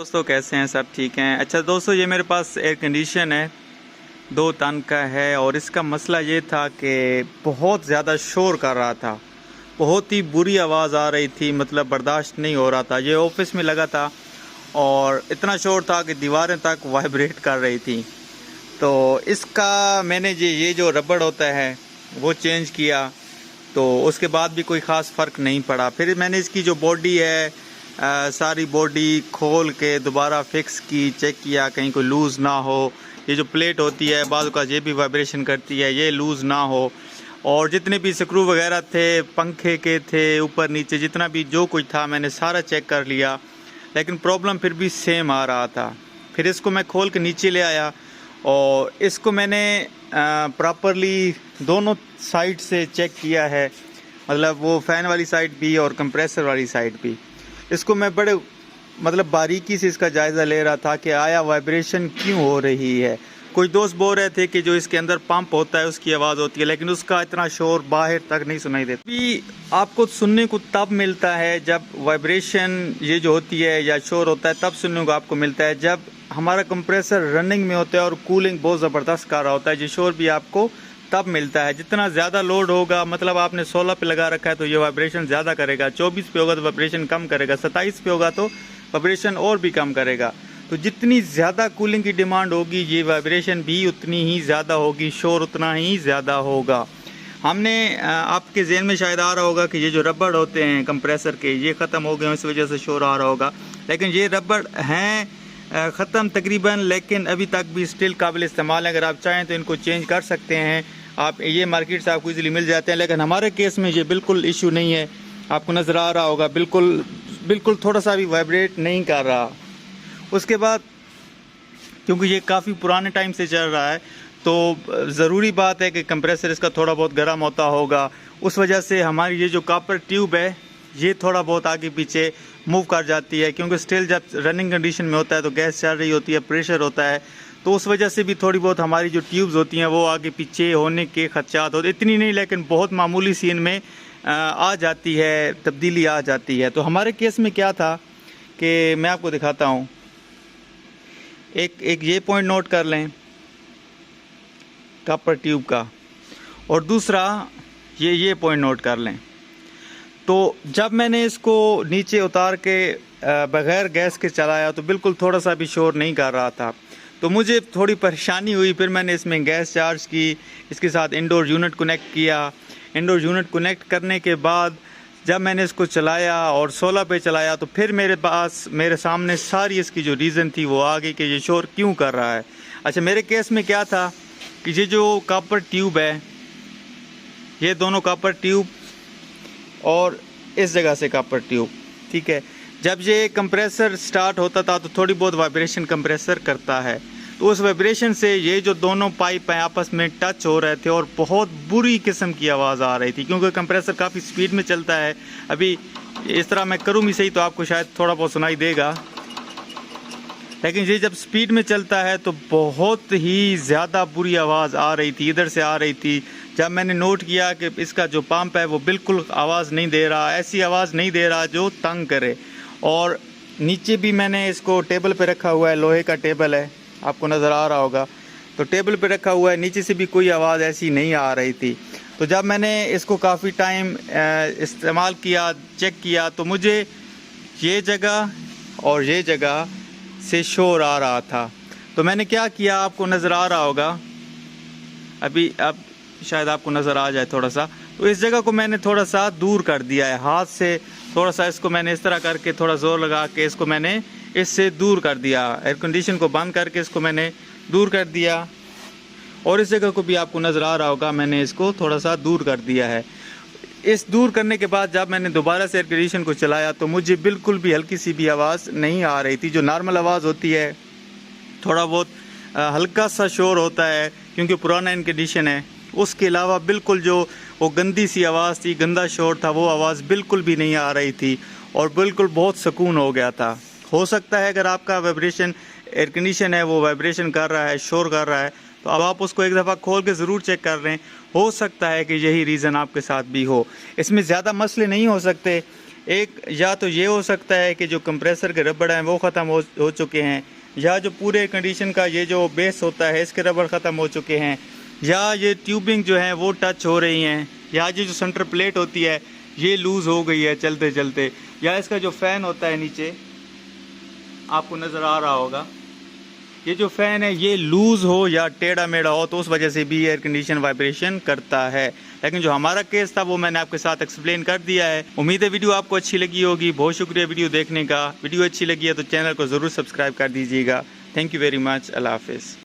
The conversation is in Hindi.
दोस्तों कैसे हैं? सब ठीक हैं? अच्छा दोस्तों, ये मेरे पास एयर कंडीशन है, 2 टन का है और इसका मसला ये था कि बहुत ज़्यादा शोर कर रहा था, बहुत ही बुरी आवाज़ आ रही थी, मतलब बर्दाश्त नहीं हो रहा था। ये ऑफिस में लगा था और इतना शोर था कि दीवारें तक वाइब्रेट कर रही थी। तो इसका मैंने ये जो रबड़ होता है वो चेंज किया, तो उसके बाद भी कोई ख़ास फ़र्क नहीं पड़ा। फिर मैंने इसकी जो बॉडी है सारी बॉडी खोल के दोबारा फिक्स की, चेक किया कहीं कोई लूज़ ना हो। ये जो प्लेट होती है बाज़ का ये भी वाइब्रेशन करती है, ये लूज़ ना हो। और जितने भी स्क्रू वगैरह थे, पंखे के थे, ऊपर नीचे जितना भी जो कुछ था मैंने सारा चेक कर लिया, लेकिन प्रॉब्लम फिर भी सेम आ रहा था। फिर इसको मैं खोल के नीचे ले आया और इसको मैंने प्रॉपरली दोनों साइड से चेक किया है, मतलब वो फ़ैन वाली साइड भी और कंप्रेसर वाली साइड भी। इसको मैं बड़े बारीकी से इसका जायज़ा ले रहा था कि आया वाइब्रेशन क्यों हो रही है। कुछ दोस्त बोल रहे थे कि जो इसके अंदर पंप होता है उसकी आवाज़ होती है, लेकिन उसका इतना शोर बाहर तक नहीं सुनाई देता। भी आपको सुनने को तब मिलता है जब वाइब्रेशन ये जो होती है या शोर होता है, तब सुनने को आपको मिलता है जब हमारा कंप्रेसर रनिंग में होता है और कूलिंग बहुत ज़बरदस्त कर रहा होता है। ये शोर भी आपको तब मिलता है। जितना ज़्यादा लोड होगा, मतलब आपने 16 पे लगा रखा है तो ये वाइब्रेशन ज़्यादा करेगा, 24 पे होगा तो वाइब्रेशन कम करेगा, 27 पे होगा तो वाइब्रेशन और भी कम करेगा। तो जितनी ज़्यादा कूलिंग की डिमांड होगी ये वाइब्रेशन भी उतनी ही ज़्यादा होगी, शोर उतना ही ज़्यादा होगा। हमने आपके ज़हन में शायद आ रहा होगा कि ये जो रबड़ होते हैं कंप्रेसर के ये ख़त्म हो गए, इस वजह से शोर आ रहा होगा, लेकिन ये रबड़ हैं ख़त्म तकरीबन, लेकिन अभी तक भी स्टिल काबिल इस्तेमाल है। अगर आप चाहें तो इनको चेंज कर सकते हैं, आप ये मार्केट से आपको इजीली मिल जाते हैं। लेकिन हमारे केस में ये बिल्कुल इशू नहीं है, आपको नज़र आ रहा होगा बिल्कुल थोड़ा सा भी वाइब्रेट नहीं कर रहा। उसके बाद क्योंकि ये काफ़ी पुराने टाइम से चल रहा है तो ज़रूरी बात है कि कंप्रेसर इसका थोड़ा बहुत गर्म होता होगा, उस वजह से हमारी ये जो कॉपर ट्यूब है ये थोड़ा बहुत आगे पीछे मूव कर जाती है, क्योंकि स्टिल जब रनिंग कंडीशन में होता है तो गैस चल रही होती है, प्रेशर होता है, तो उस वजह से भी थोड़ी बहुत हमारी जो ट्यूब्स होती हैं वो आगे पीछे होने के खदशात होते, इतनी नहीं लेकिन बहुत मामूली सी इनमें आ जाती है, तब्दीली आ जाती है। तो हमारे केस में क्या था कि मैं आपको दिखाता हूँ, एक ये पॉइंट नोट कर लें कॉपर ट्यूब का, और दूसरा ये पॉइंट नोट कर लें। तो जब मैंने इसको नीचे उतार के बग़ैर गैस के चलाया तो बिल्कुल थोड़ा सा भी शोर नहीं कर रहा था, तो मुझे थोड़ी परेशानी हुई। फिर मैंने इसमें गैस चार्ज की, इसके साथ इंडोर यूनिट कनेक्ट किया। इंडोर यूनिट कनेक्ट करने के बाद जब मैंने इसको चलाया और 16 पे चलाया तो फिर मेरे सामने सारी इसकी जो रीज़न थी वो आ गई कि ये शोर क्यों कर रहा है। अच्छा, मेरे केस में क्या था कि ये जो कॉपर ट्यूब है, ये दोनों कॉपर ट्यूब और इस जगह से कॉपर ट्यूब, ठीक है, जब ये कंप्रेसर स्टार्ट होता था तो थोड़ी बहुत वाइब्रेशन कंप्रेसर करता है, तो उस वाइब्रेशन से ये जो दोनों पाइप हैं आपस में टच हो रहे थे और बहुत बुरी किस्म की आवाज़ आ रही थी, क्योंकि कंप्रेसर काफ़ी स्पीड में चलता है। अभी इस तरह मैं करूँ भी सही तो आपको शायद थोड़ा बहुत सुनाई देगा, लेकिन ये जब स्पीड में चलता है तो बहुत ही ज़्यादा बुरी आवाज़ आ रही थी, इधर से आ रही थी। जब मैंने नोट किया कि इसका जो पंप है वो बिल्कुल आवाज़ नहीं दे रहा, ऐसी आवाज़ नहीं दे रहा जो तंग करे। और नीचे भी मैंने इसको टेबल पे रखा हुआ है, लोहे का टेबल है, आपको नज़र आ रहा होगा, तो टेबल पे रखा हुआ है, नीचे से भी कोई आवाज़ ऐसी नहीं आ रही थी। तो जब मैंने इसको काफ़ी टाइम इस्तेमाल किया, चेक किया, तो मुझे ये जगह और ये जगह से शोर आ रहा था। तो मैंने क्या किया, आपको नज़र आ रहा होगा, अभी अब शायद आपको नज़र आ जाए थोड़ा सा, तो इस जगह को मैंने थोड़ा सा दूर कर दिया है हाथ से, थोड़ा सा इसको मैंने इस तरह करके थोड़ा ज़ोर लगा के इसको मैंने इससे दूर कर दिया, एयर कंडीशन को बंद करके इसको मैंने दूर कर दिया। और इस जगह को भी आपको नज़र आ रहा होगा, मैंने इसको थोड़ा सा दूर कर दिया है। इस दूर करने के बाद जब मैंने दोबारा से एयर कंडीशन को चलाया तो मुझे बिल्कुल भी हल्की सी भी आवाज़ नहीं आ रही थी। जो नॉर्मल आवाज़ होती है, थोड़ा बहुत हल्का सा शोर होता है क्योंकि पुराना एयर कंडीशन है, उसके अलावा बिल्कुल जो वो गंदी सी आवाज़ थी, गंदा शोर था, वो आवाज़ बिल्कुल भी नहीं आ रही थी और बिल्कुल बहुत सुकून हो गया था। हो सकता है अगर आपका वाइब्रेशन एयर कंडीशन है वो वाइब्रेशन कर रहा है, शोर कर रहा है, तो अब आप उसको एक दफ़ा खोल के ज़रूर चेक कर लें, हो सकता है कि यही रीज़न आपके साथ भी हो। इसमें ज़्यादा मसले नहीं हो सकते, एक या तो ये हो सकता है कि जो कंप्रेसर के रबड़ हैं वो ख़त्म हो चुके हैं, या जो पूरे एयर कंडीशन का ये जो बेस होता है इसके रबड़ ख़त्म हो चुके हैं, या ये ट्यूबिंग जो है वो टच हो रही हैं, या ये जो सेंटर प्लेट होती है ये लूज़ हो गई है चलते चलते, या इसका जो फ़ैन होता है नीचे आपको नज़र आ रहा होगा, ये जो फ़ैन है ये लूज़ हो या टेढ़ा मेढ़ा हो तो उस वजह से भी एयर कंडीशन वाइब्रेशन करता है। लेकिन जो हमारा केस था वो मैंने आपके साथ एक्सप्लेन कर दिया है। उम्मीद है वीडियो आपको अच्छी लगी होगी। बहुत शुक्रिया वीडियो देखने का। वीडियो अच्छी लगी है तो चैनल को ज़रूर सब्सक्राइब कर दीजिएगा। Thank you very much. अल्लाह हाफिज़।